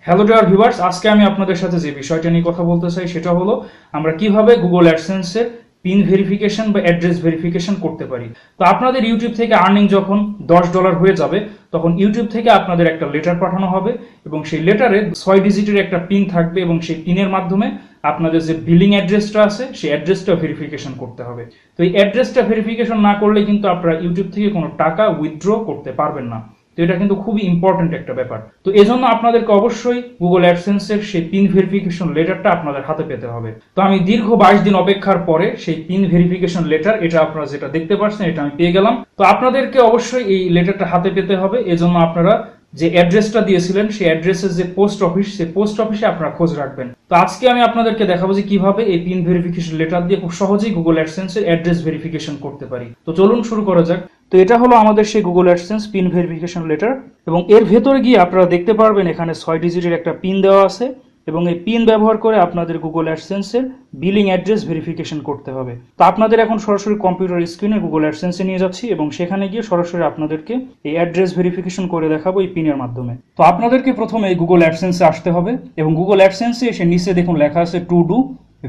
Hello dear viewers, আজকে আমি আপনাদের সাথে যে বিষয়টা নিয়ে কথা বলতে চাই সেটা হলো আমরা কিভাবে গুগল অ্যাডসেন্সের পিন ভেরিফিকেশন বা অ্যাড্রেস ভেরিফিকেশন করতে পারি। তো আপনাদের ইউটিউব থেকে আর্নিং যখন $10 হয়ে যাবে তখন ইউটিউব থেকে আপনাদের একটা লেটার পাঠানো হবে এবং সেই লেটারে 6 ডিজিটের একটা পিন থাকবে এবং সেই পিনের মাধ্যমে আপনাদের যে বিলিং অ্যাড্রেসটা আছে সেই অ্যাড্রেসটা ভেরিফিকেশন করতে হবে। তো এই অ্যাড্রেসটা ভেরিফিকেশন না করলে কিন্তু আপনারা ইউটিউব থেকে কোনো টাকা উইথড্র করতে পারবেন না। তো এটা কিন্তু খুবই ইম্পর্টেন্ট একটা ব্যাপার। তো এজন্য আপনাদেরকে অবশ্যই গুগল অ্যাডসেন্সের সেই পিন ভেরিফিকেশন লেটারটা আপনাদের হাতে পেতে হবে। তো আমি দীর্ঘ 22 দিন অপেক্ষার পরে সেই পিন ভেরিফিকেশন লেটার, এটা আপনারা যেটা দেখতে পাচ্ছেন, এটা আমি পেয়ে গেলাম। তো আপনাদেরকে অবশ্যই এই লেটারটা হাতে পেতে হবে। এজন্য আপনারা যে অ্যাড্রেসটা দিয়েছিলেন সেই অ্যাড্রেসের যে পোস্ট অফিস, সেই পোস্ট অফিসে আপনারা খোঁজ রাখবেন। তো আজকে আমি আপনাদেরকে দেখাবো যে কিভাবে এই পিন ভেরিফিকেশন লেটার দিয়ে খুব সহজেই গুগল অ্যাডসেন্সের অ্যাড্রেস ভেরিফিকেশন করতে পারি। তো চলুন শুরু করা যাক। তো এটা হলো আমাদের সেই Google AdSense pin verification letter এবং এর ভেতরে গিয়ে আপনারা দেখতে পারবেন এখানে 6 ডিজিটের একটা পিন দেওয়া আছে এবং এই পিন ব্যবহার করে আপনাদের গুগল অ্যাডসেন্সের বিলিং অ্যাড্রেস ভেরিফিকেশন করতে হবে। তো আপনাদের এখন সরাসরি কম্পিউটার স্ক্রিনে গুগল অ্যাডসেন্সে নিয়ে যাচ্ছি এবং সেখানে গিয়ে সরাসরি আপনাদেরকে এই অ্যাড্রেস ভেরিফিকেশন করে দেখাবো এই পিনের মাধ্যমে। তো আপনাদেরকে প্রথমে এই গুগল অ্যাডসেন্সে আসতে হবে এবং গুগল অ্যাডসেন্সে এসে নিচে দেখুন লেখা আছে to do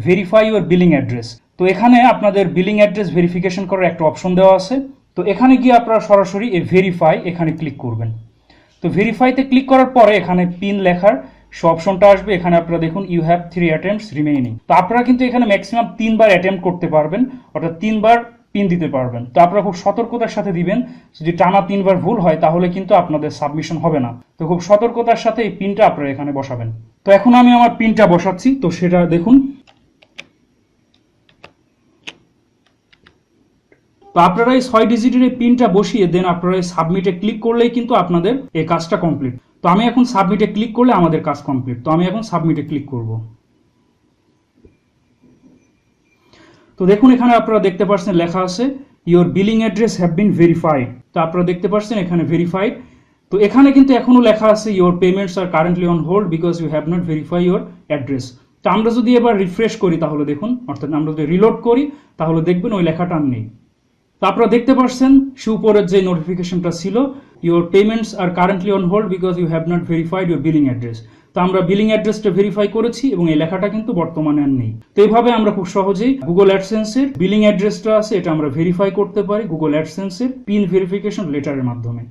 verify your billing address. তো এখানে আপনাদের বিলিং অ্যাড্রেস ভেরিফিকেশন করার একটা অপশন দেওয়া আছে। তো এখানে গিয়ে আপনারা সরাসরি এই ভেরিফাই এখানে ক্লিক করবেন। তো ভেরিফাইতে ক্লিক করার পরে এখানে পিন লেখার অপশনটা আসবে। এখানে আপনারা দেখুন ইউ হ্যাভ 3 অ্যাটেম্পটস রিমেইনিং। তো আপনারা কিন্তু এখানে ম্যাক্সিমাম 3বার অ্যাটেম্প্ট করতে পারবেন, অর্থাৎ 3বার পিন দিতে পারবেন। তো আপনারা খুব সতর্কতার সাথে দিবেন, যদি টানা 3বার ভুল হয় তাহলে কিন্তু আপনাদের সাবমিশন হবে না। তো খুব সতর্কতার সাথে এই পিনটা আপনারা এখানে বসাবেন। তো এখন আমি আমার পিনটা বসাচ্ছি, তো সেটা দেখুন। তো আপনারা এই 6 ডিজিটের এই পিনটা বসিয়ে দেন আপনারা এই সাবমিটে ক্লিক করলেই কিন্তু আপনাদের এই কাজটা কমপ্লিট। তো আমি এখন সাবমিটে ক্লিক করলে আমাদের কাজ কমপ্লিট। তো আমি এখন সাবমিটে ক্লিক করব। তো দেখুন এখানে আপনারা দেখতে পাচ্ছেন লেখা আছে your billing address have been verified. তো আপনারা দেখতে পাচ্ছেন এখানে ভেরিফাইড। তো এখানে কিন্তু এখনো লেখা আছে your payments are currently on hold because you have not verify your address. তো আমরা যদি এবার রিফ্রেশ করি তাহলে দেখুন, অর্থাৎ আমরা যদি রিলোড করি তাহলে দেখবেন ওই লেখাটা আর নেই। তো আপনারা দেখতে পাচ্ছেন সে উপরের যে নোটিফিকেশনটা ছিল your payments are currently on hold because you have not verified your billing address. তো আমরা বিলিং অ্যাড্রেসটা ভেরিফাই করেছি এবং এই লেখাটা কিন্তু বর্তমানে আর নেই। তো এইভাবে আমরা খুব সহজেই গুগল অ্যাডসেন্সের বিলিং অ্যাড্রেসটা আছে এটা আমরা ভেরিফাই করতে পারি গুগল অ্যাডসেন্সের পিন ভেরিফিকেশন লেটারের মাধ্যমে।